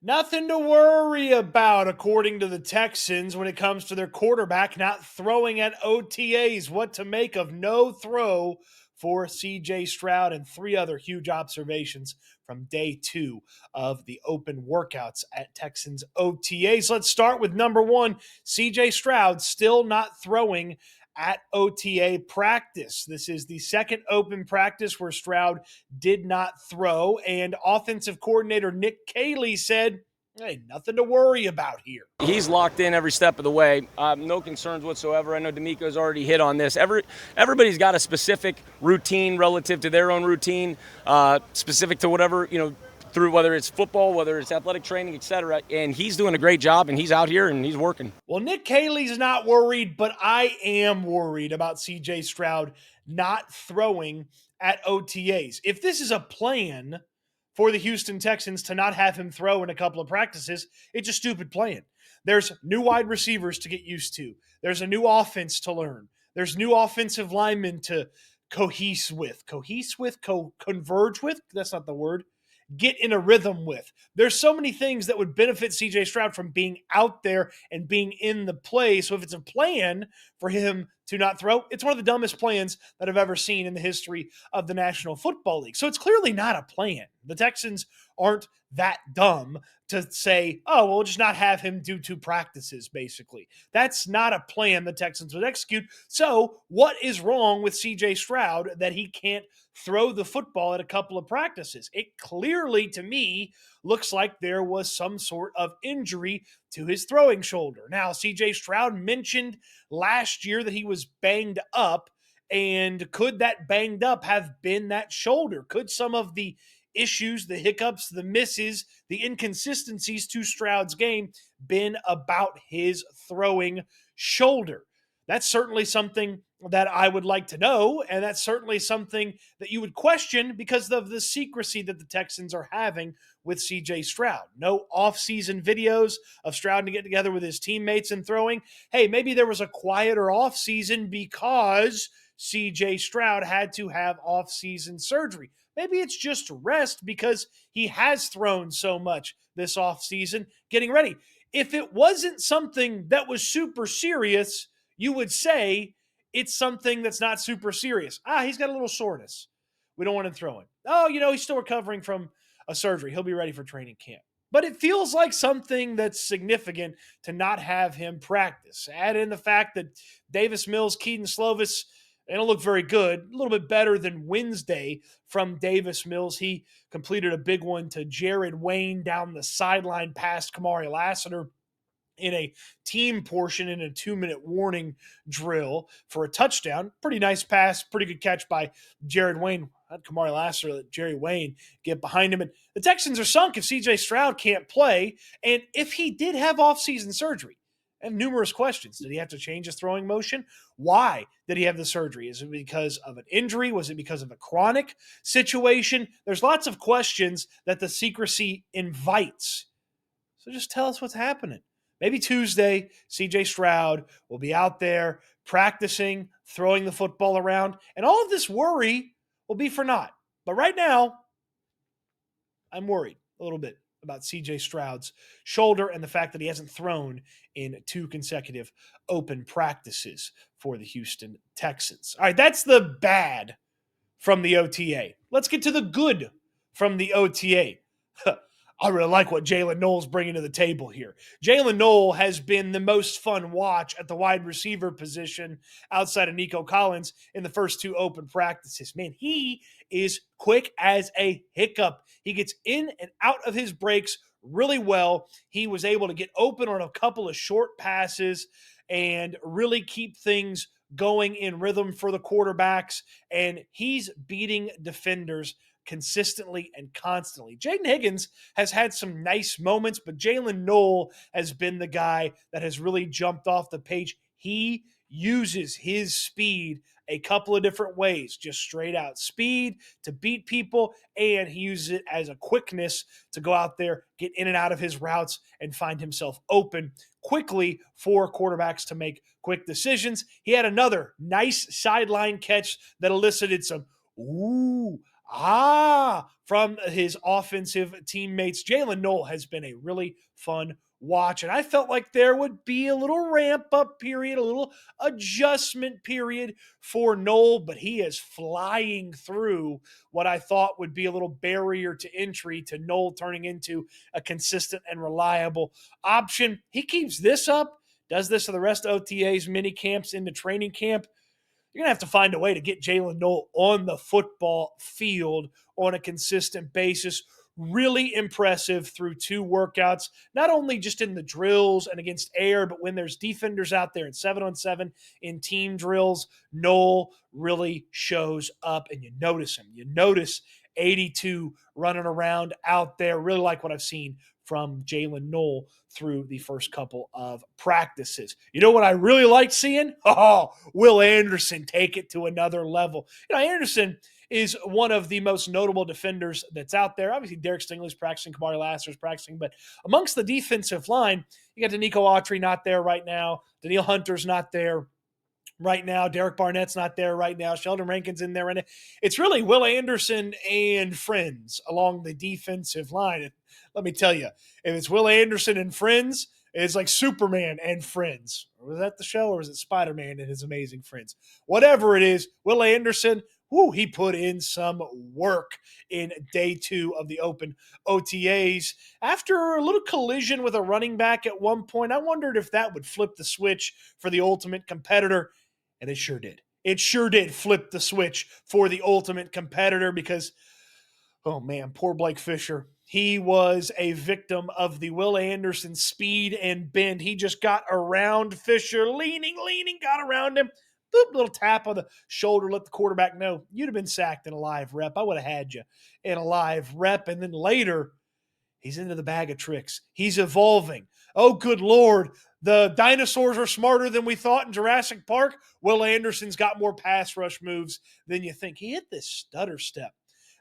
Nothing to worry about, according to the Texans, when it comes to their quarterback not throwing at OTAs. What to make of no throw for CJ Stroud and three other huge observations from day two of the open workouts at Texans OTAs. Let's start with number one. CJ Stroud still not throwing at OTA practice. This is the second open practice where Stroud did not throw, and offensive coordinator Nick Caley said, hey, nothing to worry about here. He's locked in every step of the way. No concerns whatsoever. I know D'Amico's already hit on this. Everybody's got a specific routine relative to their own routine, specific to whatever, through whether it's football, whether it's athletic training, etc. And he's doing a great job, and he's out here, and he's working. Well, Nick Caley's not worried, but I am worried about C.J. Stroud not throwing at OTAs. If this is a plan for the Houston Texans to not have him throw in a couple of practices, it's a stupid plan. There's new wide receivers to get used to. There's a new offense to learn. There's new offensive linemen to converge with? That's not the word. Get in a rhythm with. There's so many things that would benefit CJ Stroud from being out there and being in the play. So if it's a plan for him to not throw, it's one of the dumbest plans that I've ever seen in the history of the National Football League. So it's clearly not a plan. The Texans aren't that dumb to say, oh, we'll just not have him do two practices, basically. That's not a plan the Texans would execute. So what is wrong with CJ Stroud that he can't throw the football at a couple of practices? It clearly, to me, looks like there was some sort of injury to his throwing shoulder. Now, CJ Stroud mentioned last year that he was banged up, and could that banged up have been that shoulder? Could some of the issues, the hiccups, the misses, the inconsistencies to Stroud's game been about his throwing shoulder? That's certainly something that I would like to know, and that's certainly something that you would question because of the secrecy that the Texans are having with CJ Stroud. No off-season videos of Stroud to get together with his teammates and throwing. Hey, maybe there was a quieter off-season because CJ Stroud had to have off-season surgery. Maybe it's just rest because he has thrown so much this offseason getting ready. If it wasn't something that was super serious, you would say it's something that's not super serious. He's got a little soreness. We don't want him throwing. Oh, he's still recovering from a surgery. He'll be ready for training camp. But it feels like something that's significant to not have him practice. Add in the fact that Davis Mills, Keaton Slovis, they don't look very good. A little bit better than Wednesday from Davis Mills. He completed a big one to Jared Wayne down the sideline past Kamari Lassiter in a team portion in a 2-minute warning drill for a touchdown. Pretty nice pass, pretty good catch by Jared Wayne. Had Kamari Lassiter let Jerry Wayne get behind him. And the Texans are sunk if CJ Stroud can't play. And if he did have offseason surgery, I have numerous questions. Did he have to change his throwing motion? Why did he have the surgery? Is it because of an injury? Was it because of a chronic situation? There's lots of questions that the secrecy invites. So just tell us what's happening. Maybe Tuesday, CJ Stroud will be out there practicing, throwing the football around, and all of this worry will be for naught. But right now, I'm worried a little bit about CJ Stroud's shoulder and the fact that he hasn't thrown in 2 consecutive open practices for the Houston Texans. All right, that's the bad from the OTA. Let's get to the good from the OTA. I really like what Jaylen Null's bringing to the table here. Jaylen Null has been the most fun watch at the wide receiver position outside of Nico Collins in the first 2 open practices. Man, he is quick as a hiccup. He gets in and out of his breaks really well. He was able to get open on a couple of short passes and really keep things going in rhythm for the quarterbacks, and he's beating defenders consistently and constantly. Jaden Higgins has had some nice moments, but Jaylen Null has been the guy that has really jumped off the page. He uses his speed a couple of different ways, just straight out speed to beat people, and he uses it as a quickness to go out there, get in and out of his routes, and find himself open quickly for quarterbacks to make quick decisions. He had another nice sideline catch that elicited some, ooh, From his offensive teammates. Jaylen Null has been a really fun watch, and I felt like there would be a little ramp up period, a little adjustment period for Null, but he is flying through what I thought would be a little barrier to entry to Null turning into a consistent and reliable option. He keeps this up, does this for the rest of OTAs, mini camps, into training camp. You're going to have to find a way to get Jaylen Null on the football field on a consistent basis. Really impressive through 2 workouts, not only just in the drills and against air, but when there's defenders out there in 7-on-7 in team drills, Null really shows up and you notice him. You notice 82 running around out there. Really like what I've seen from Jaylen Null through the first couple of practices. You know what I really like seeing? Oh, Will Anderson take it to another level. Anderson is one of the most notable defenders that's out there. Obviously, Derek Stingley's practicing, Kamari Lassiter's practicing, but amongst the defensive line, you got Danico Autry not there right now. Daniil Hunter's not there right now. Derek Barnett's not there right now. Sheldon Rankin's in there right now. It's really Will Anderson and friends along the defensive line. Let me tell you, if it's Will Anderson and friends, it's like Superman and friends. Or was that the show, or was it Spider-Man and his amazing friends? Whatever it is, Will Anderson, he put in some work in day 2 of the open OTAs. After a little collision with a running back at one point, I wondered if that would flip the switch for the ultimate competitor. And it sure did. It sure did flip the switch for the ultimate competitor because, oh man, poor Blake Fisher. He was a victim of the Will Anderson speed and bend. He just got around Fisher, leaning, got around him. Boop, little tap on the shoulder, let the quarterback know you'd have been sacked in a live rep. I would have had you in a live rep. And then later, he's into the bag of tricks. He's evolving. Oh, good Lord. The dinosaurs are smarter than we thought in Jurassic Park. Will Anderson's got more pass rush moves than you think. He hit this stutter step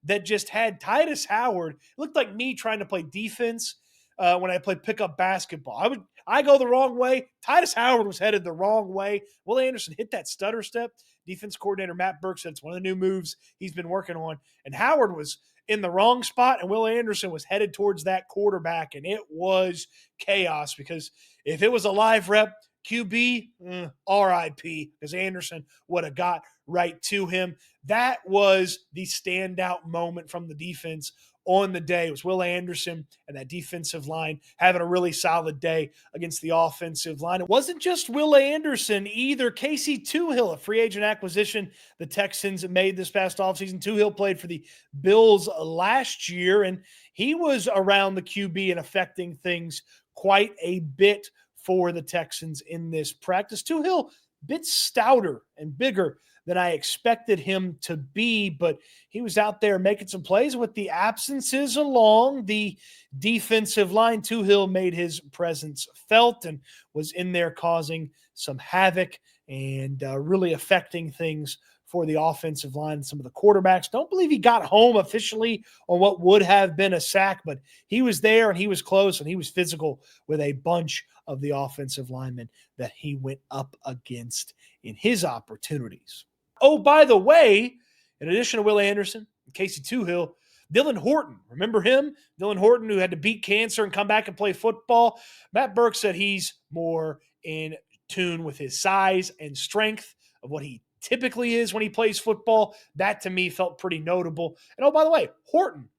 that just had Titus Howard. It looked like me trying to play defense when I played pickup basketball. I go the wrong way. Titus Howard was headed the wrong way. Will Anderson hit that stutter step. Defense coordinator Matt Burke said it's one of the new moves he's been working on. And Howard was in the wrong spot, and Will Anderson was headed towards that quarterback, and it was chaos because if it was a live rep, QB, RIP, because Anderson would have got right to him. That was the standout moment from the defense on the day. It was Will Anderson and that defensive line having a really solid day against the offensive line. It wasn't just Will Anderson either. Casey Toohill, a free agent acquisition the Texans made this past offseason. Toohill played for the Bills last year, and he was around the QB and affecting things quite a bit for the Texans in this practice. Toohill, a bit stouter and bigger than I expected him to be, but he was out there making some plays with the absences along the defensive line. Toohill made his presence felt and was in there causing some havoc and really affecting things for the offensive line and some of the quarterbacks. Don't believe he got home officially on what would have been a sack, but he was there and he was close and he was physical with a bunch of the offensive linemen that he went up against in his opportunities. Oh, by the way, in addition to Will Anderson and Casey Toohill, Dylan Horton. Remember him? Dylan Horton, who had to beat cancer and come back and play football. Matt Burke said he's more in tune with his size and strength of what he typically is when he plays football. That to me felt pretty notable. And oh, by the way, Horton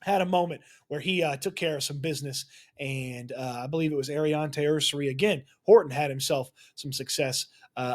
had a moment where he took care of some business, and I believe it was Ariante Ursery. Again, Horton had himself some success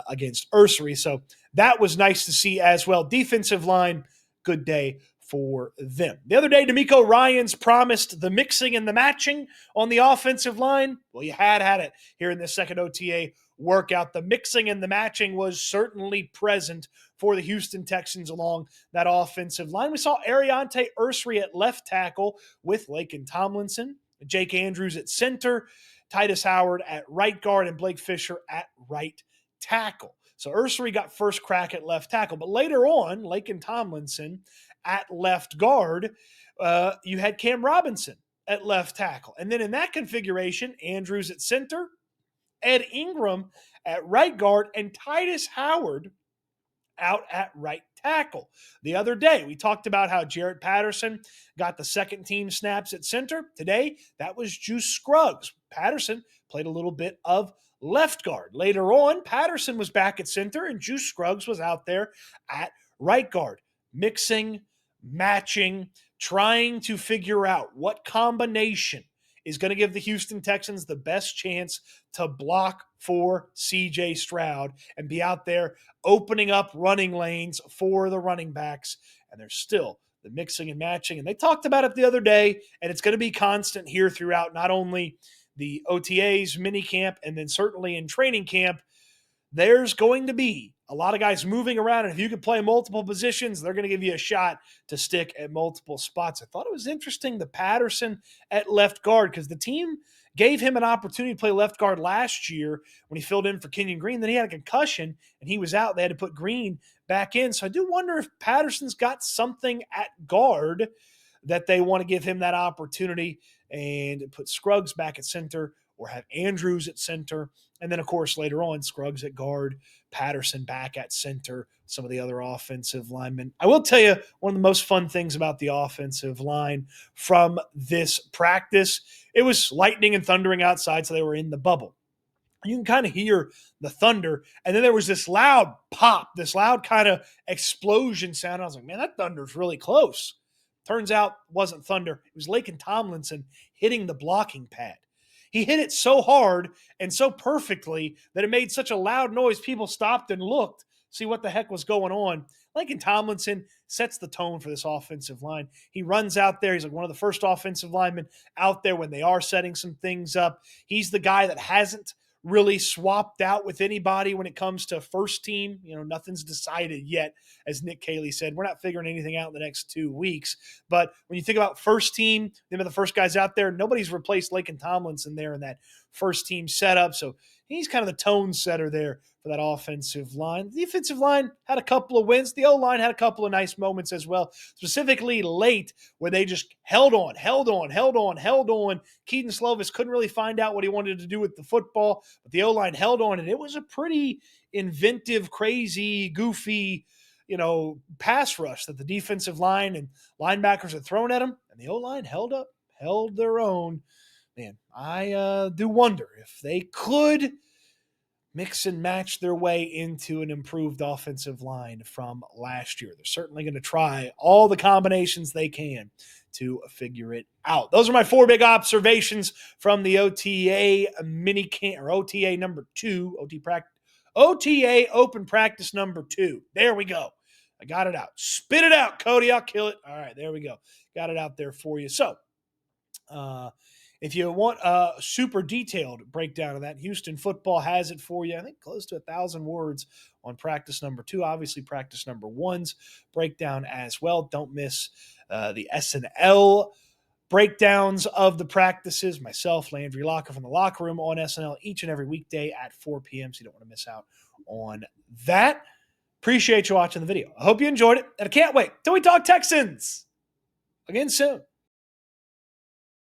against Ursery, so that was nice to see as well. Defensive line, good day for them. The other day, D'Amico Ryans promised the mixing and the matching on the offensive line. Well, you had it here in this second OTA workout. The mixing and the matching was certainly present for the Houston Texans along that offensive line. We saw Ariante Ursery at left tackle with Laken Tomlinson, Jake Andrews at center, Titus Howard at right guard, and Blake Fisher at right tackle. So Ursery got first crack at left tackle, but later on, Laken Tomlinson at left guard, you had Cam Robinson at left tackle. And then in that configuration, Andrews at center, Ed Ingram at right guard, and Titus Howard out at right tackle. The other day, we talked about how Jarrett Patterson got the second team snaps at center. Today, that was Juice Scruggs. Patterson played a little bit of left guard. Later on, Patterson was back at center and Juice Scruggs was out there at right guard, mixing, matching, trying to figure out what combination is going to give the Houston Texans the best chance to block for CJ Stroud and be out there opening up running lanes for the running backs. And there's still the mixing and matching. And they talked about it the other day, and it's going to be constant here throughout not only the OTAs, minicamp, and then certainly in training camp. There's going to be a lot of guys moving around, and if you can play multiple positions, they're going to give you a shot to stick at multiple spots. I thought it was interesting, the Patterson at left guard, because the team gave him an opportunity to play left guard last year when he filled in for Kenyon Green. Then he had a concussion, and he was out. They had to put Green back in. So I do wonder if Patterson's got something at guard that they want to give him that opportunity and put Scruggs back at center or have Andrews at center. And then, of course, later on, Scruggs at guard, Patterson back at center, some of the other offensive linemen. I will tell you, one of the most fun things about the offensive line from this practice, it was lightning and thundering outside, so they were in the bubble. You can kind of hear the thunder, and then there was this loud pop, this loud kind of explosion sound. I was like, man, that thunder's really close. Turns out it wasn't thunder. It was Laken Tomlinson hitting the blocking pad. He hit it so hard and so perfectly that it made such a loud noise, people stopped and looked, see what the heck was going on. Laken Tomlinson sets the tone for this offensive line. He runs out there. He's like one of the first offensive linemen out there when they are setting some things up. He's the guy that hasn't really swapped out with anybody when it comes to first team. You know, nothing's decided yet. As Nick Caley said, we're not figuring anything out in the next 2 weeks. But when you think about first team, them are the first guys out there. Nobody's replaced Laken Tomlinson there in that first team setup. So he's kind of the tone setter there for that offensive line. The defensive line had a couple of wins. The O-line had a couple of nice moments as well, specifically late where they just held on. Keaton Slovis couldn't really find out what he wanted to do with the football, but the O-line held on, and it was a pretty inventive, crazy, goofy, pass rush that the defensive line and linebackers had thrown at them, and the O-line held their own. Man, I do wonder if they could mix and match their way into an improved offensive line from last year. They're certainly going to try all the combinations they can to figure it out. Those are my 4 big observations from the OTA minicamp, or OTA number 2, OTA open practice number 2. There we go. I got it out. Spit it out, Cody. I'll kill it. All right, there we go. Got it out there for you. So, if you want a super detailed breakdown of that, Houston Football has it for you. I think close to 1,000 words on practice number 2. Obviously, practice number 1's breakdown as well. Don't miss the SNL breakdowns of the practices. Myself, Landry Locker from the Locker Room on SNL each and every weekday at 4 p.m. So you don't want to miss out on that. Appreciate you watching the video. I hope you enjoyed it, and I can't wait till we talk Texans again soon.